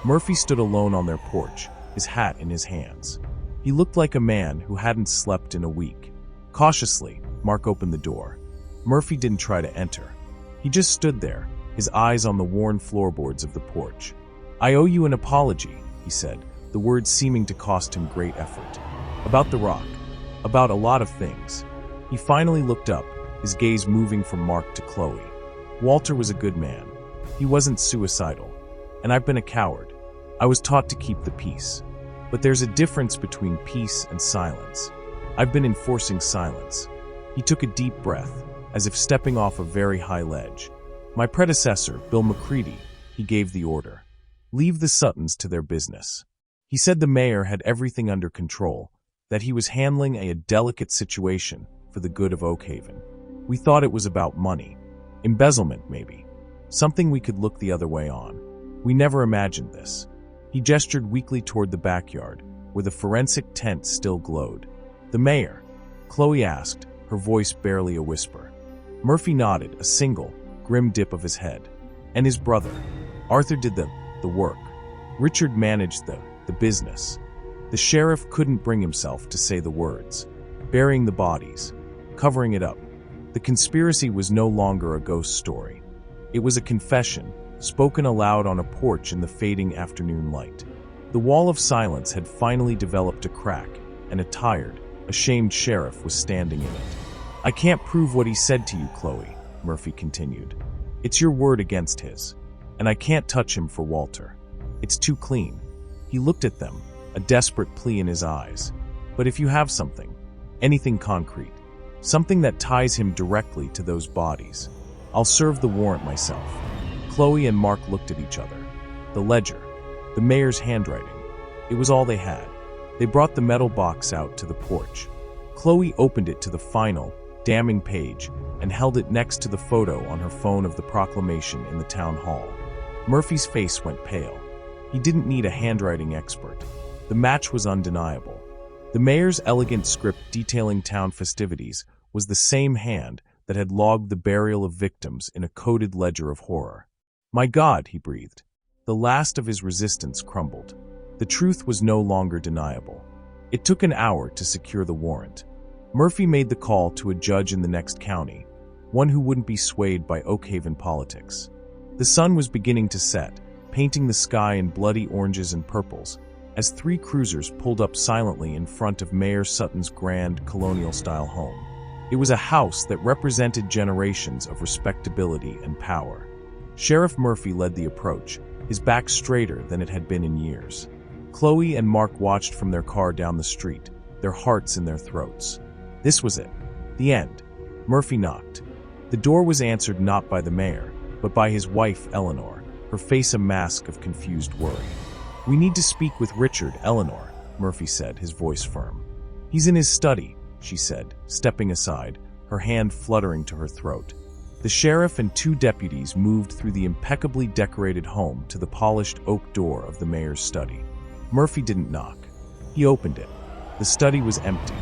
Murphy stood alone on their porch, his hat in his hands. He looked like a man who hadn't slept in a week. Cautiously, Mark opened the door. Murphy didn't try to enter. He just stood there, his eyes on the worn floorboards of the porch. "I owe you an apology," he said, the words seeming to cost him great effort. "About the rock. About a lot of things." He finally looked up, his gaze moving from Mark to Chloe. "Walter was a good man. He wasn't suicidal. And I've been a coward. I was taught to keep the peace. But there's a difference between peace and silence. I've been enforcing silence." He took a deep breath, as if stepping off a very high ledge. "My predecessor, Bill McCready," he gave the order. "Leave the Suttons to their business." He said the mayor had everything under control, that he was handling a delicate situation for the good of Oakhaven. We thought it was about money. Embezzlement, maybe. Something we could look the other way on. We never imagined this. He gestured weakly toward the backyard, where the forensic tent still glowed. "The mayor?" Chloe asked, her voice barely a whisper. Murphy nodded, a single, grim dip of his head. "And his brother. Arthur did the work. Richard managed the business." The sheriff couldn't bring himself to say the words. Burying the bodies. Covering it up. The conspiracy was no longer a ghost story. It was a confession, spoken aloud on a porch in the fading afternoon light. The wall of silence had finally developed a crack, and a tired, ashamed sheriff was standing in it. "I can't prove what he said to you, Chloe," Murphy continued. "It's your word against his. And I can't touch him for Walter. It's too clean." He looked at them, a desperate plea in his eyes. "But if you have something, anything concrete, something that ties him directly to those bodies, I'll serve the warrant myself." Chloe and Mark looked at each other. The ledger, the mayor's handwriting, it was all they had. They brought the metal box out to the porch. Chloe opened it to the final, damning page and held it next to the photo on her phone of the proclamation in the town hall. Murphy's face went pale. He didn't need a handwriting expert. The match was undeniable. The mayor's elegant script detailing town festivities was the same hand that had logged the burial of victims in a coded ledger of horror. "My God," he breathed. The last of his resistance crumbled. The truth was no longer deniable. It took an hour to secure the warrant. Murphy made the call to a judge in the next county, one who wouldn't be swayed by Oakhaven politics. The sun was beginning to set, painting the sky in bloody oranges and purples, as 3 cruisers pulled up silently in front of Mayor Sutton's grand colonial-style home. It was a house that represented generations of respectability and power. Sheriff Murphy led the approach, his back straighter than it had been in years. Chloe and Mark watched from their car down the street, their hearts in their throats. This was it. The end. Murphy knocked. The door was answered not by the mayor, but by his wife, Eleanor, her face a mask of confused worry. "We need to speak with Richard, Eleanor," Murphy said, his voice firm. "He's in his study," she said, stepping aside, her hand fluttering to her throat. The sheriff and 2 deputies moved through the impeccably decorated home to the polished oak door of the mayor's study. Murphy didn't knock. He opened it. The study was empty.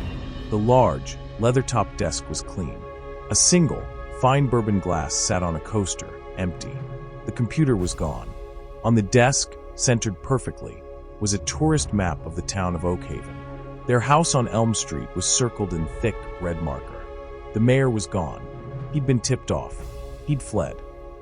The large, leather-topped desk was clean. A single, fine bourbon glass sat on a coaster, empty. The computer was gone. On the desk, centered perfectly, was a tourist map of the town of Oakhaven. Their house on Elm Street was circled in thick, red marker. The mayor was gone. He'd been tipped off. He'd fled.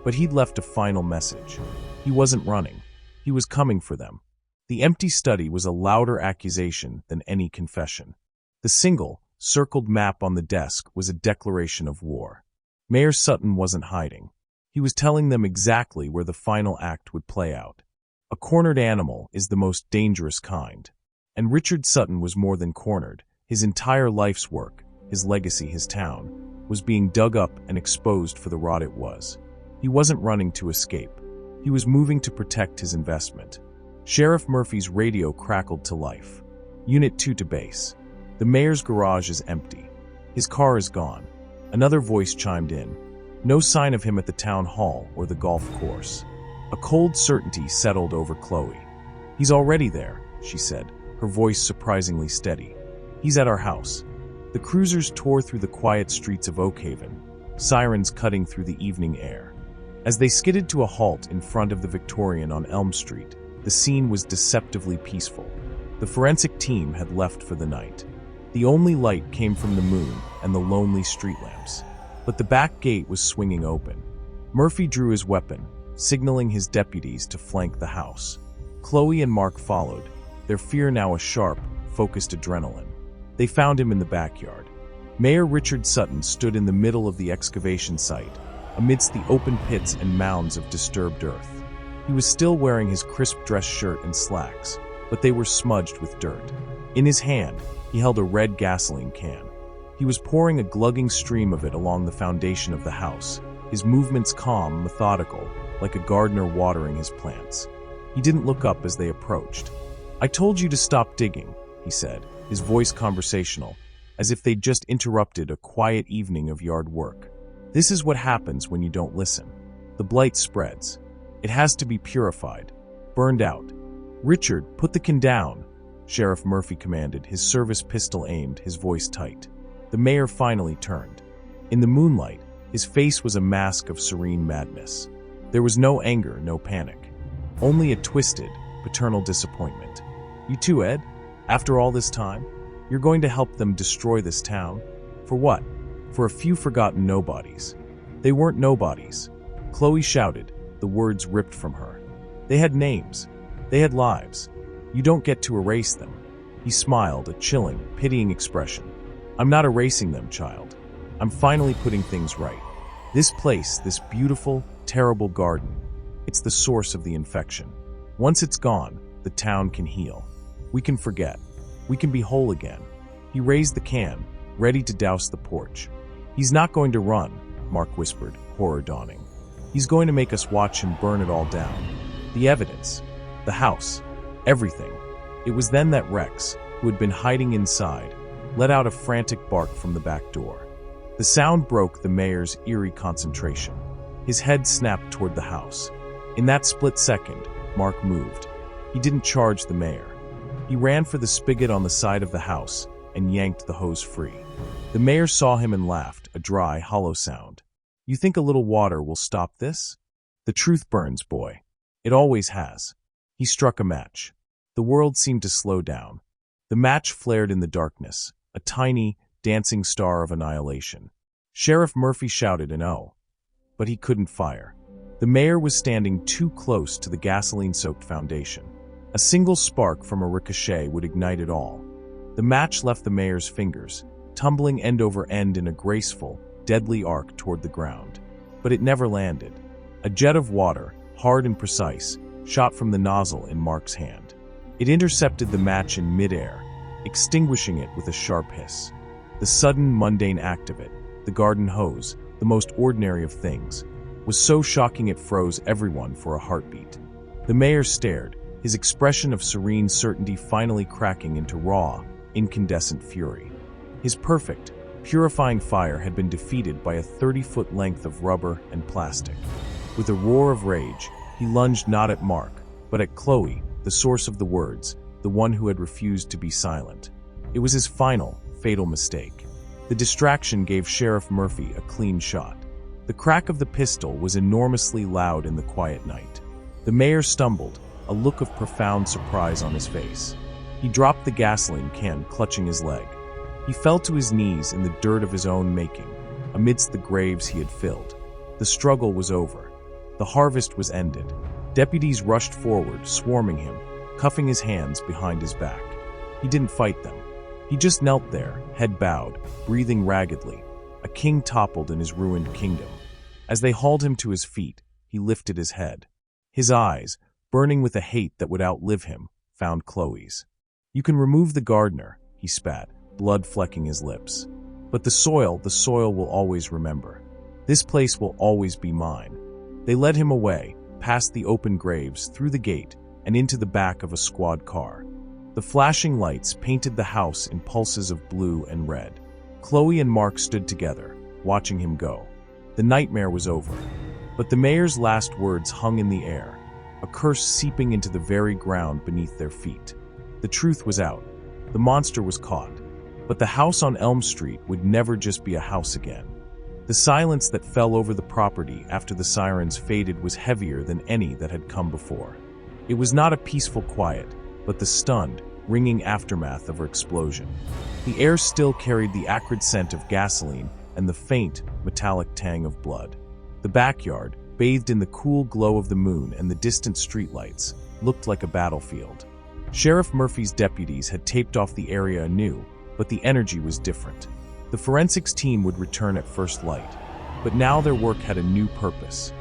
But he'd left a final message. He wasn't running. He was coming for them. The empty study was a louder accusation than any confession. The single, circled map on the desk was a declaration of war. Mayor Sutton wasn't hiding. He was telling them exactly where the final act would play out. A cornered animal is the most dangerous kind. And Richard Sutton was more than cornered. His entire life's work, his legacy, his town, was being dug up and exposed for the rot it was. He wasn't running to escape. He was moving to protect his investment. Sheriff Murphy's radio crackled to life. "Unit 2 to base. The mayor's garage is empty. His car is gone." Another voice chimed in. No sign of him at the town hall or the golf course. A cold certainty settled over Chloe. "He's already there," she said, her voice surprisingly steady. "He's at our house." The cruisers tore through the quiet streets of Oakhaven, sirens cutting through the evening air. As they skidded to a halt in front of the Victorian on Elm Street, the scene was deceptively peaceful. The forensic team had left for the night. The only light came from the moon and the lonely street lamps. But the back gate was swinging open. Murphy drew his weapon, signaling his deputies to flank the house. Chloe and Mark followed, their fear now a sharp, focused adrenaline. They found him in the backyard. Mayor Richard Sutton stood in the middle of the excavation site, amidst the open pits and mounds of disturbed earth. He was still wearing his crisp dress shirt and slacks, but they were smudged with dirt. In his hand, he held a red gasoline can. He was pouring a glugging stream of it along the foundation of the house, his movements calm, methodical, like a gardener watering his plants. He didn't look up as they approached. "I told you to stop digging," he said, his voice conversational, as if they'd just interrupted a quiet evening of yard work. "This is what happens when you don't listen. The blight spreads. It has to be purified, burned out." "Richard, put the can down," Sheriff Murphy commanded, his service pistol aimed, his voice tight. The mayor finally turned. In the moonlight, his face was a mask of serene madness. There was no anger, no panic. Only a twisted, paternal disappointment. "You too, Ed? After all this time? You're going to help them destroy this town? For what? For a few forgotten nobodies." "They weren't nobodies," Chloe shouted, the words ripped from her. "They had names. They had lives. You don't get to erase them." He smiled, a chilling, pitying expression. "I'm not erasing them, child. I'm finally putting things right. This place, this beautiful, terrible garden, it's the source of the infection. Once it's gone, the town can heal. We can forget. We can be whole again." He raised the can, ready to douse the porch. "He's not going to run," Mark whispered, horror dawning. "He's going to make us watch him burn it all down. The evidence, the house, everything." It was then that Rex, who had been hiding inside, let out a frantic bark from the back door. The sound broke the mayor's eerie concentration. His head snapped toward the house. In that split second, Mark moved. He didn't charge the mayor. He ran for the spigot on the side of the house and yanked the hose free. The mayor saw him and laughed, a dry, hollow sound. "You think a little water will stop this? The truth burns, boy. It always has." He struck a match. The world seemed to slow down. The match flared in the darkness, a tiny, dancing star of annihilation. Sheriff Murphy shouted an "oh," but he couldn't fire. The mayor was standing too close to the gasoline-soaked foundation. A single spark from a ricochet would ignite it all. The match left the mayor's fingers, tumbling end over end in a graceful, deadly arc toward the ground. But it never landed. A jet of water, hard and precise, shot from the nozzle in Mark's hand. It intercepted the match in midair, extinguishing it with a sharp hiss. The sudden, mundane act of it, the garden hose, the most ordinary of things, was so shocking it froze everyone for a heartbeat. The mayor stared, his expression of serene certainty finally cracking into raw, incandescent fury. His perfect, purifying fire had been defeated by a 30-foot length of rubber and plastic. With a roar of rage, he lunged not at Mark, but at Chloe, the source of the words, the one who had refused to be silent. It was his final, fatal mistake. The distraction gave Sheriff Murphy a clean shot. The crack of the pistol was enormously loud in the quiet night. The mayor stumbled, a look of profound surprise on his face. He dropped the gasoline can, clutching his leg. He fell to his knees in the dirt of his own making, amidst the graves he had filled. The struggle was over. The harvest was ended. Deputies rushed forward, swarming him, cuffing his hands behind his back. He didn't fight them. He just knelt there, head bowed, breathing raggedly. A king toppled in his ruined kingdom. As they hauled him to his feet, he lifted his head. His eyes, burning with a hate that would outlive him, found Chloe's. "You can remove the gardener," he spat, blood flecking his lips. "But the soil will always remember. This place will always be mine." They led him away, past the open graves, through the gate, and into the back of a squad car. The flashing lights painted the house in pulses of blue and red. Chloe and Mark stood together, watching him go. The nightmare was over. But the mayor's last words hung in the air, a curse seeping into the very ground beneath their feet. The truth was out. The monster was caught. But the house on Elm Street would never just be a house again. The silence that fell over the property after the sirens faded was heavier than any that had come before. It was not a peaceful quiet, but the stunned, ringing aftermath of her explosion. The air still carried the acrid scent of gasoline and the faint, metallic tang of blood. The backyard, bathed in the cool glow of the moon and the distant streetlights, looked like a battlefield. Sheriff Murphy's deputies had taped off the area anew, but the energy was different. The forensics team would return at first light, but now their work had a new purpose.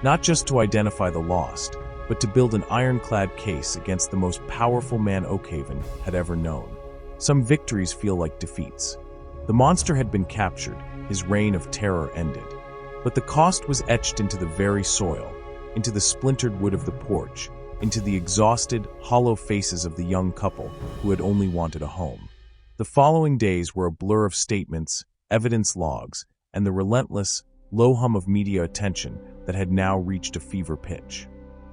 Not just to identify the lost, but to build an ironclad case against the most powerful man Oakhaven had ever known. Some victories feel like defeats. The monster had been captured, his reign of terror ended. But the cost was etched into the very soil, into the splintered wood of the porch, into the exhausted, hollow faces of the young couple who had only wanted a home. The following days were a blur of statements, evidence logs, and the relentless, low hum of media attention that had now reached a fever pitch.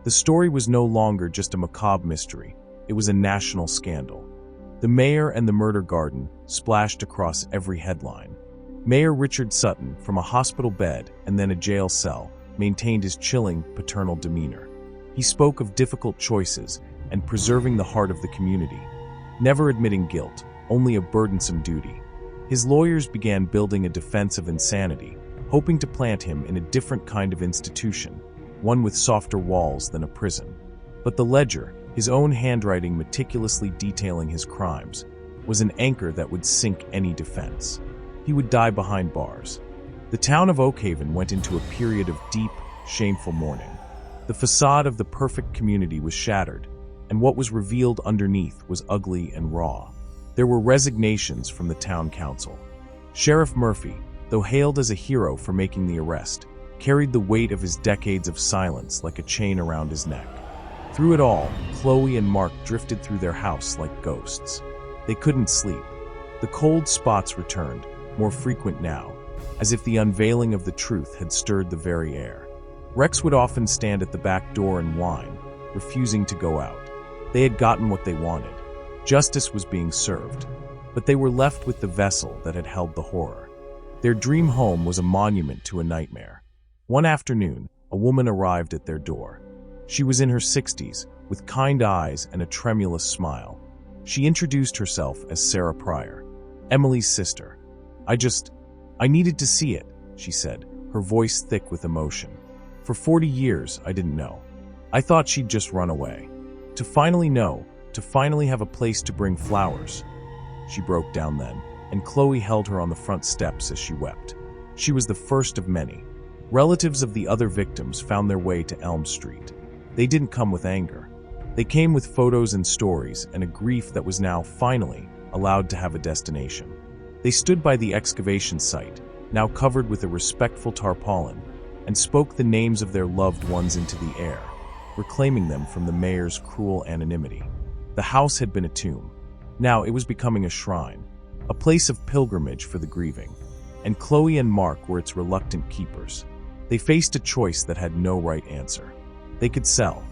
The story was no longer just a macabre mystery, it was a national scandal. The mayor and the murder garden splashed across every headline. Mayor Richard Sutton, from a hospital bed and then a jail cell, maintained his chilling, paternal demeanor. He spoke of difficult choices and preserving the heart of the community, never admitting guilt, only a burdensome duty. His lawyers began building a defense of insanity, hoping to plant him in a different kind of institution, one with softer walls than a prison. But the ledger, his own handwriting meticulously detailing his crimes, was an anchor that would sink any defense. He would die behind bars. The town of Oakhaven went into a period of deep, shameful mourning. The facade of the perfect community was shattered, and what was revealed underneath was ugly and raw. There were resignations from the town council. Sheriff Murphy, though hailed as a hero for making the arrest, carried the weight of his decades of silence like a chain around his neck. Through it all, Chloe and Mark drifted through their house like ghosts. They couldn't sleep. The cold spots returned, more frequent now, as if the unveiling of the truth had stirred the very air. Rex would often stand at the back door and whine, refusing to go out. They had gotten what they wanted. Justice was being served, but they were left with the vessel that had held the horror. Their dream home was a monument to a nightmare. One afternoon, a woman arrived at their door. She was in her 60s, with kind eyes and a tremulous smile. She introduced herself as Sarah Pryor, Emily's sister. I needed to see it, she said, her voice thick with emotion. For 40 years, I didn't know. I thought she'd just run away. To finally know, to finally have a place to bring flowers. She broke down then, and Chloe held her on the front steps as she wept. She was the first of many. Relatives of the other victims found their way to Elm Street. They didn't come with anger. They came with photos and stories and a grief that was now, finally, allowed to have a destination. They stood by the excavation site, now covered with a respectful tarpaulin, and spoke the names of their loved ones into the air, reclaiming them from the mayor's cruel anonymity. The house had been a tomb. Now it was becoming a shrine, a place of pilgrimage for the grieving, and Chloe and Mark were its reluctant keepers. They faced a choice that had no right answer. They could sell.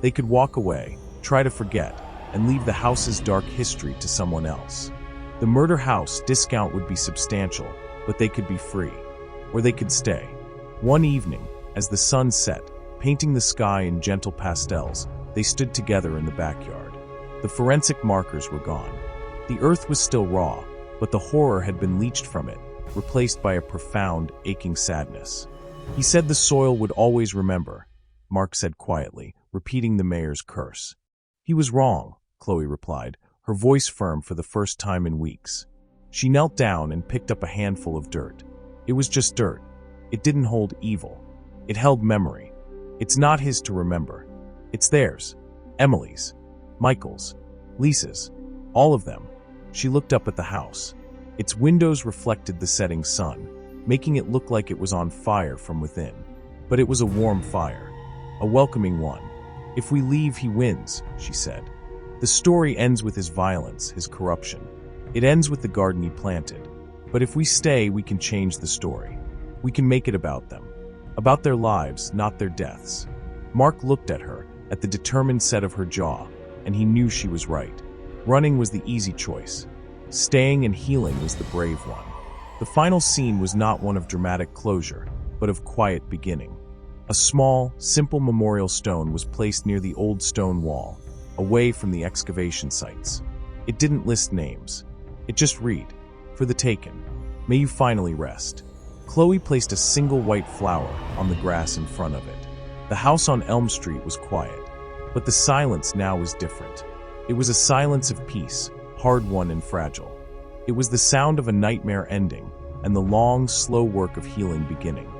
They could walk away, try to forget, and leave the house's dark history to someone else. The murder house discount would be substantial, but they could be free. Or they could stay. One evening, as the sun set, painting the sky in gentle pastels, they stood together in the backyard. The forensic markers were gone. The earth was still raw, but the horror had been leached from it, replaced by a profound, aching sadness. He said the soil would always remember, Mark said quietly, repeating the mayor's curse. He was wrong, Chloe replied, her voice firm for the first time in weeks. She knelt down and picked up a handful of dirt. It was just dirt. It didn't hold evil. It held memory. It's not his to remember. It's theirs. Emily's. Michael's. Lisa's. All of them. She looked up at the house. Its windows reflected the setting sun, making it look like it was on fire from within. But it was a warm fire. A welcoming one. If we leave, he wins, she said. The story ends with his violence, his corruption. It ends with the garden he planted. But if we stay, we can change the story. We can make it about them. About their lives, not their deaths. Mark looked at her, at the determined set of her jaw, and he knew she was right. Running was the easy choice. Staying and healing was the brave one. The final scene was not one of dramatic closure, but of quiet beginning. A small, simple memorial stone was placed near the old stone wall, away from the excavation sites. It didn't list names. It just read, "For the taken. May you finally rest." Chloe placed a single white flower on the grass in front of it. The house on Elm Street was quiet, but the silence now was different. It was a silence of peace, hard-won and fragile. It was the sound of a nightmare ending and the long, slow work of healing beginning.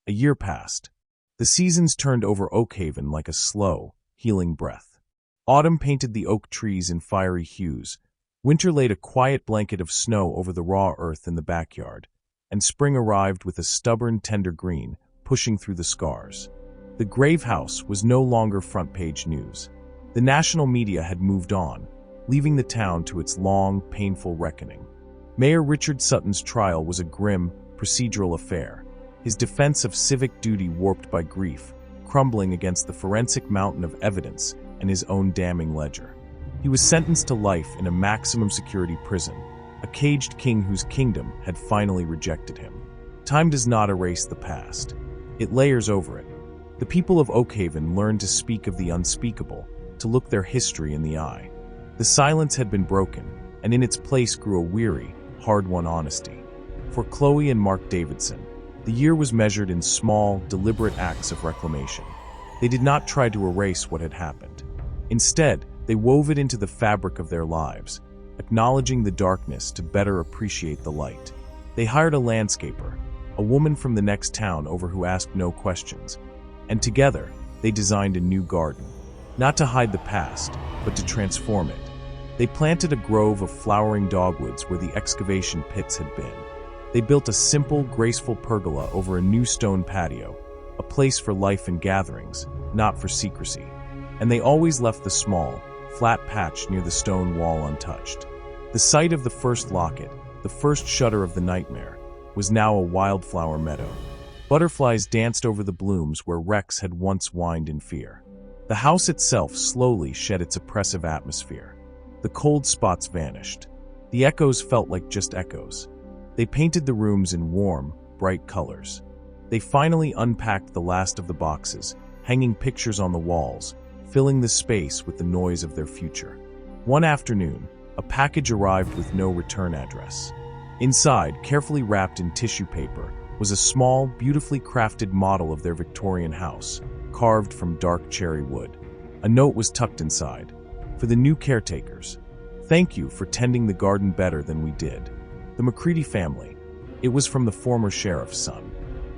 A year passed. The seasons turned over Oakhaven like a slow, healing breath. Autumn painted the oak trees in fiery hues. Winter laid a quiet blanket of snow over the raw earth in the backyard, and spring arrived with a stubborn, tender green, pushing through the scars. The grave house was no longer front-page news. The national media had moved on, leaving the town to its long, painful reckoning. Mayor Richard Sutton's trial was a grim, procedural affair, his defense of civic duty warped by grief, crumbling against the forensic mountain of evidence and his own damning ledger. He was sentenced to life in a maximum security prison, a caged king whose kingdom had finally rejected him. Time does not erase the past. It layers over it. The people of Oakhaven learned to speak of the unspeakable, to look their history in the eye. The silence had been broken, and in its place grew a weary, hard-won honesty. For Chloe and Mark Davidson, the year was measured in small, deliberate acts of reclamation. They did not try to erase what had happened. Instead, they wove it into the fabric of their lives, acknowledging the darkness to better appreciate the light. They hired a landscaper, a woman from the next town over who asked no questions, and together, they designed a new garden, not to hide the past, but to transform it. They planted a grove of flowering dogwoods where the excavation pits had been. They built a simple, graceful pergola over a new stone patio, a place for life and gatherings, not for secrecy. And they always left the small, flat patch near the stone wall untouched. The site of the first locket, the first shudder of the nightmare, was now a wildflower meadow. Butterflies danced over the blooms where Rex had once whined in fear. The house itself slowly shed its oppressive atmosphere. The cold spots vanished. The echoes felt like just echoes. They painted the rooms in warm, bright colors. They finally unpacked the last of the boxes, hanging pictures on the walls, filling the space with the noise of their future. One afternoon, a package arrived with no return address. Inside, carefully wrapped in tissue paper, was a small, beautifully crafted model of their Victorian house, carved from dark cherry wood. A note was tucked inside. For the new caretakers, thank you for tending the garden better than we did. The McCready family. It was from the former sheriff's son.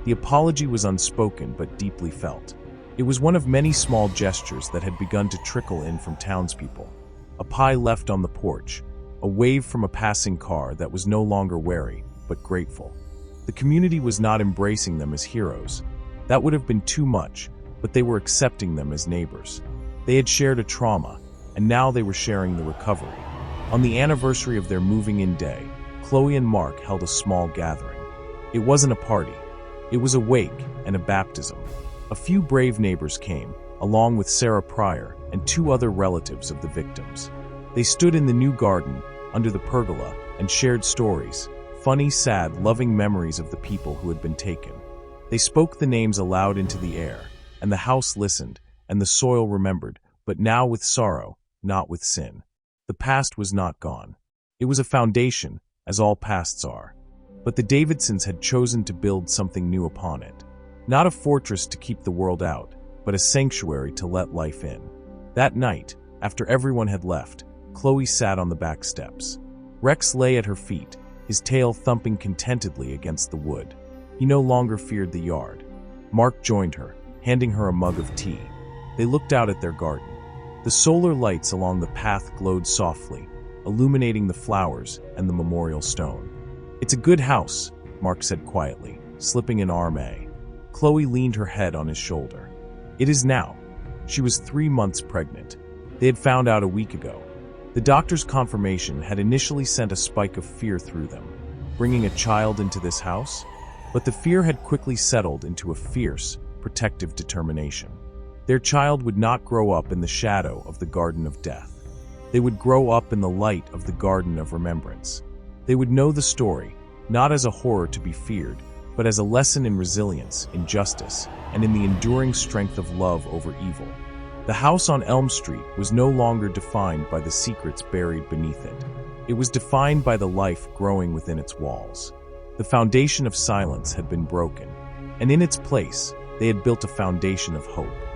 The apology was unspoken but deeply felt. It was one of many small gestures that had begun to trickle in from townspeople. A pie left on the porch, a wave from a passing car that was no longer wary, but grateful. The community was not embracing them as heroes. That would have been too much, but they were accepting them as neighbors. They had shared a trauma, and now they were sharing the recovery. On the anniversary of their moving-in day, Chloe and Mark held a small gathering. It wasn't a party. It was a wake and a baptism. A few brave neighbors came, along with Sarah Pryor and 2 other relatives of the victims. They stood in the new garden, under the pergola, and shared stories, funny, sad, loving memories of the people who had been taken. They spoke the names aloud into the air, and the house listened, and the soil remembered, but now with sorrow, not with sin. The past was not gone. It was a foundation, as all pasts are. But the Davidsons had chosen to build something new upon it. Not a fortress to keep the world out, but a sanctuary to let life in. That night, after everyone had left, Chloe sat on the back steps. Rex lay at her feet, his tail thumping contentedly against the wood. He no longer feared the yard. Mark joined her, handing her a mug of tea. They looked out at their garden. The solar lights along the path glowed softly, illuminating the flowers and the memorial stone. "It's a good house," Mark said quietly, slipping an arm A. Chloe leaned her head on his shoulder. "It is now." She was 3 months pregnant. They had found out a week ago. The doctor's confirmation had initially sent a spike of fear through them. Bringing a child into this house? But the fear had quickly settled into a fierce, protective determination. Their child would not grow up in the shadow of the Garden of Death. They would grow up in the light of the Garden of Remembrance. They would know the story, not as a horror to be feared, but as a lesson in resilience, in justice, and in the enduring strength of love over evil. The house on Elm Street was no longer defined by the secrets buried beneath it. It was defined by the life growing within its walls. The foundation of silence had been broken, and in its place, they had built a foundation of hope.